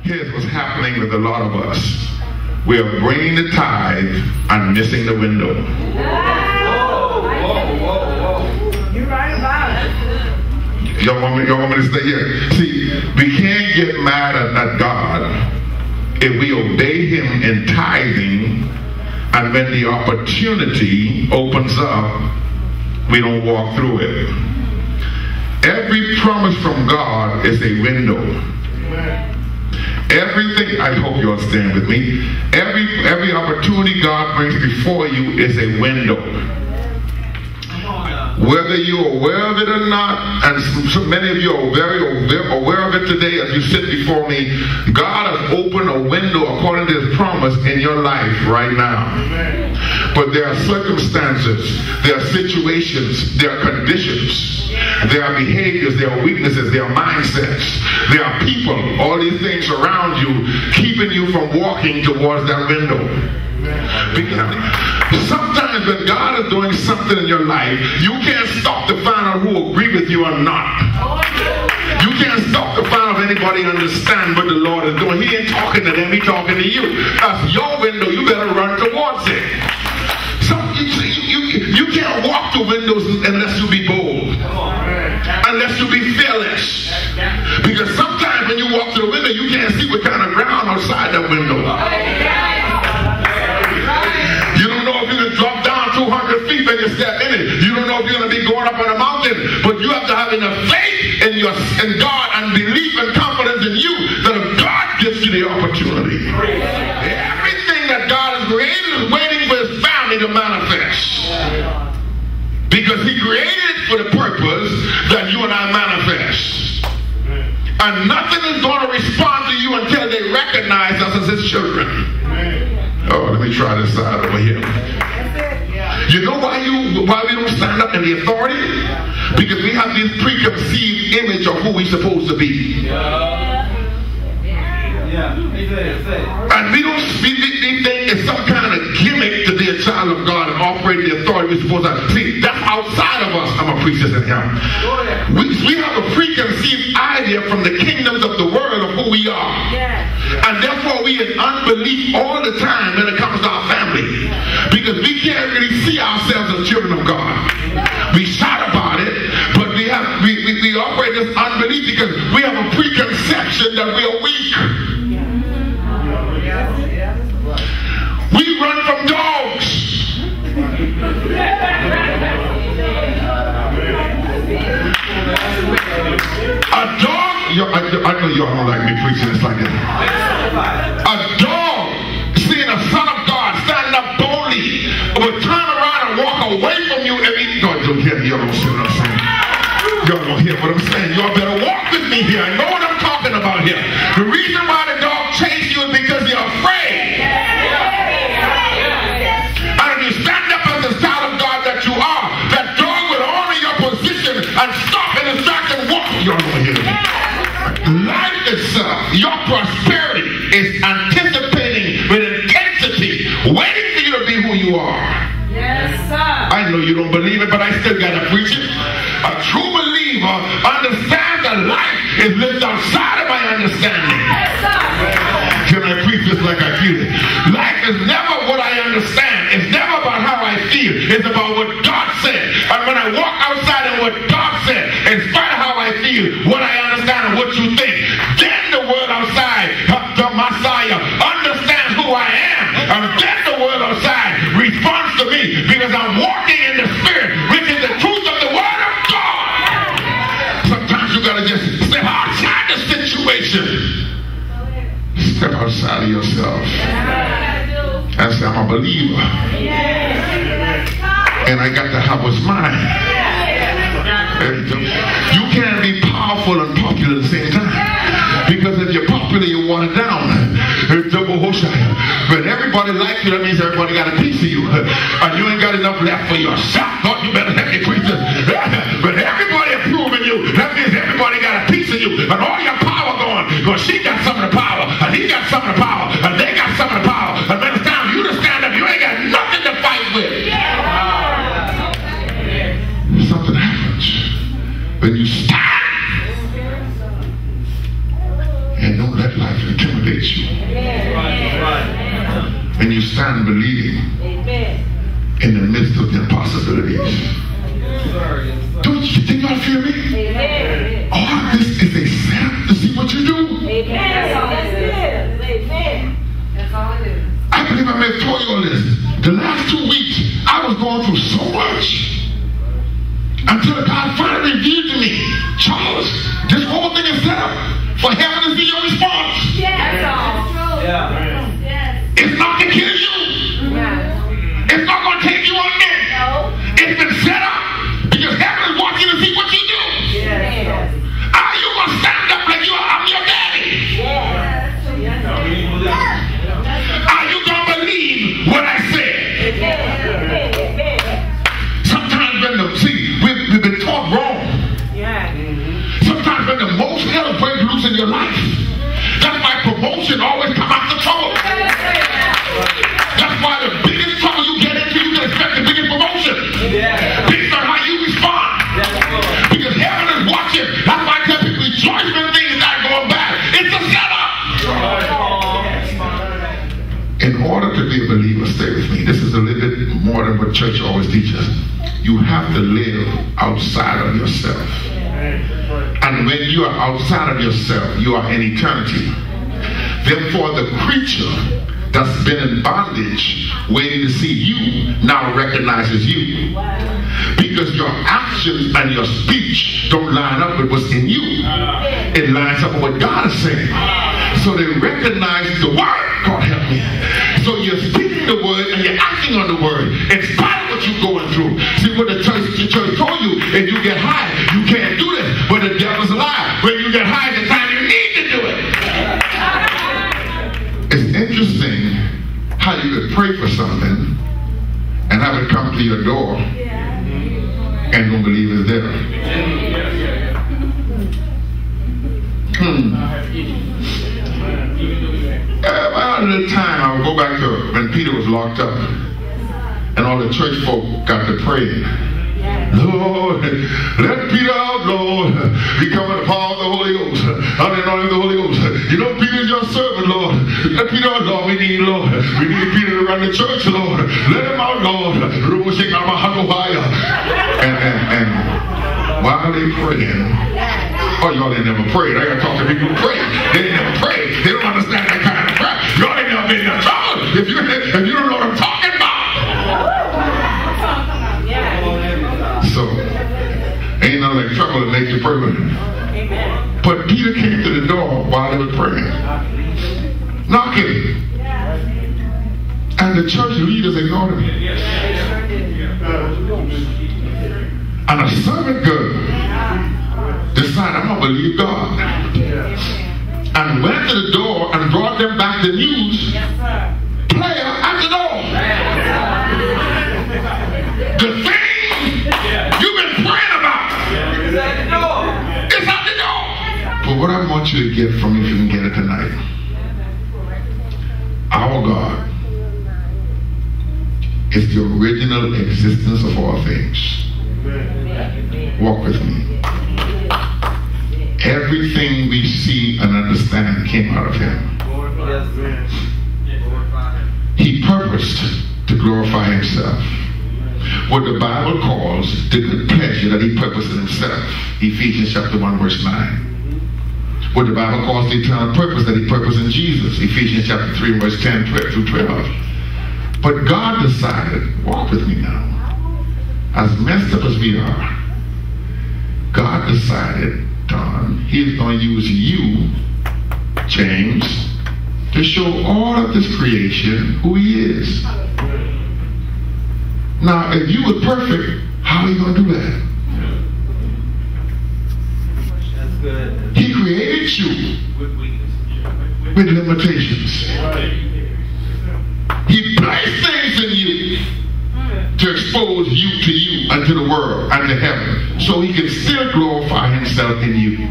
Here's what's happening with a lot of us. We are bringing the tithe and missing the window. You're right about it. Y'all want me to stay here? See, we can't get mad at God if we obey him in tithing, and when the opportunity opens up, we don't walk through it. Every promise from God is a window. Everything, I hope you'll stand with me, every opportunity God brings before you is a window. Whether you're aware of it or not, and so many of you are very aware of it today as you sit before me, God has opened a window according to his promise in your life right now. But there are circumstances, there are situations, there are conditions, there are behaviors, there are weaknesses, there are mindsets, there are people, all these things around you keeping you from walking towards that window. Sometimes when God is doing something in your life, you can't stop to find out who agree with you or not. You can't stop to find out if anybody understand what the Lord is doing. He ain't talking to them, he's talking to you. That's your window, you better run towards it. You can't walk through windows unless you be bold, unless you be fearless. Because sometimes when you walk through the window, you can't see what kind of ground outside that window. You don't know if you can drop down 200 feet when you step in it. You don't know if you're going to be going up on a mountain. But you have to have enough faith in God and belief and confidence in you that if God gives you the opportunity, everything that God has created is waiting for his family to manifest. Because he created it for the purpose that you and I manifest. And nothing is going to respond to you until they recognize us as his children. Oh, let me try this side over here. You know why we don't stand up in the authority? Because we have this preconceived image of who we're supposed to be. And we think it's some kind of gimmick to be a child of God and operate the authority we're supposed to have. See, that's outside of us. I'm a preacher in him. We have a preconceived idea from the kingdoms of the world of who we are. And therefore we in unbelief all the time when it comes to our family. Because we can't really see ourselves as children of God. We shout about it, but we operate this unbelief because we have a preconception that we are weak. We run from dogs. A dog, I know y'all don't like me preaching this like that. A dog seeing a son of God stand up boldly will turn around and walk away from you every God, don't hear me, y'all don't see what I'm saying. Y'all don't hear what I'm saying. Y'all better walk with me here. I know what I'm talking about here. The reason why the dog chases you is because you're afraid. And if you stand up as the child of God that you are, that dog will honor your position and stop in his tracks and walk. Y'all don't hear me. Life itself, your prosperity is anticipating with intensity, waiting for you to be who you are. Yes, sir. I know you don't believe it, but I still gotta preach it. A true believer understands that life is lived outside of my understanding. Yes, sir. Can I preach this like I feel it? Life is never what I understand. It's never about how I feel. It's about what God said. And when I walk outside of what God said, in spite of how I feel, what I understand and what you think, then the world outside, the Messiah, understands who I am. And then the world outside responds to me because I'm walking in the Spirit, which is the truth of the Word of God. Sometimes you gotta just step outside the situation. Step outside of yourself and say, I'm a believer. And I got to have what's mine. You can't be powerful and popular at the same time. Because if you're popular, you're watered down. When everybody likes you, that means everybody got a piece of you. And you ain't got enough left for yourself. Thought you better let me preach this. But everybody approving you, that means everybody got a piece of you. And all your power going, because she got some of the power, and he got some of the power, and they got some of the power. And when it's time for you to stand up, you ain't got nothing to fight with. Something happens when you stand and don't let let life intimidate you. And you stand believing in the midst of the impossibilities. Don't you think y'all feel me? All this is a setup to see what you do. That's all it is. I believe I may have told you all this. The last 2 weeks, I was going through so much. Until God finally revealed to me, Charles, this whole thing is set up for heaven to see your response. That's all. It's not to kill you. It's not going to take you on there. It's been set up because heaven is watching to see what you do. Are you going to stand up like I'm your daddy? Are you going to believe what I said? Sometimes when we've been taught wrong. Sometimes when the most hell breaks loose in your life, that's why promotion always comes after trouble. That's why the biggest trouble you get into, you can expect the biggest promotion. Based on how you respond. Because heaven is watching. That's why I tell people rejoice when things are going bad. It's a setup. In order to be a believer, stay with me. This is a little bit more than what church always teaches. You have to live outside of yourself. And when you are outside of yourself, you are in eternity. Therefore, the creature that's been in bondage, waiting to see you, now recognizes you. Because your actions and your speech don't line up with what's in you. It lines up with what God is saying. So they recognize the word. God help me. So you're speaking the word and you're acting on the word in spite of what you're going through. See what the church told you, if you get high, you can't do this. But the devil's a lie. When you get high, the time you need to do it. It's interesting how you could pray for something and have it come to your door and don't believe it's there. About the time I would go back to when Peter was locked up and all the church folk got to praying. Lord, let Peter out, Lord. He coming to power of the Holy Ghost. I'm the anointing of the Holy Ghost. You know, Peter's your servant, Lord. Let Peter out, Lord. We need Peter to run the church, Lord. Let him out, Lord. And while they praying, oh, y'all ain't never prayed. I gotta talk to people who pray. They ain't never prayed. They don't understand that kind of prayer. Y'all ain't never been in trouble if you don't know what I'm talking about. So, ain't nothing like trouble that makes you pray with him. But Peter came to the door while they were praying, knocking. And the church leaders ignored him. And a servant girl decided, I'm going to believe God. And went to the door and brought them back the news. Player at the door. The thing you've been praying about. It's at the door. But what I want you to get from me, if you can get it tonight. Our God is the original existence of all things. Walk with me. Everything we see and understand came out of him. He purposed to glorify himself. What the Bible calls the good pleasure that he purposed in himself. Ephesians chapter 1 verse 9. What the Bible calls the eternal purpose that he purposed in Jesus. Ephesians chapter 3 verse 10 through 12. But God decided, walk with me now, as messed up as we are, God decided, Don, he's going to use you, James, to show all of this creation who he is. Now, if you were perfect, how are you going to do that? That's good. He created you with limitations. He placed things in you to expose you to you and to the world and to heaven, so he can still glorify himself in you.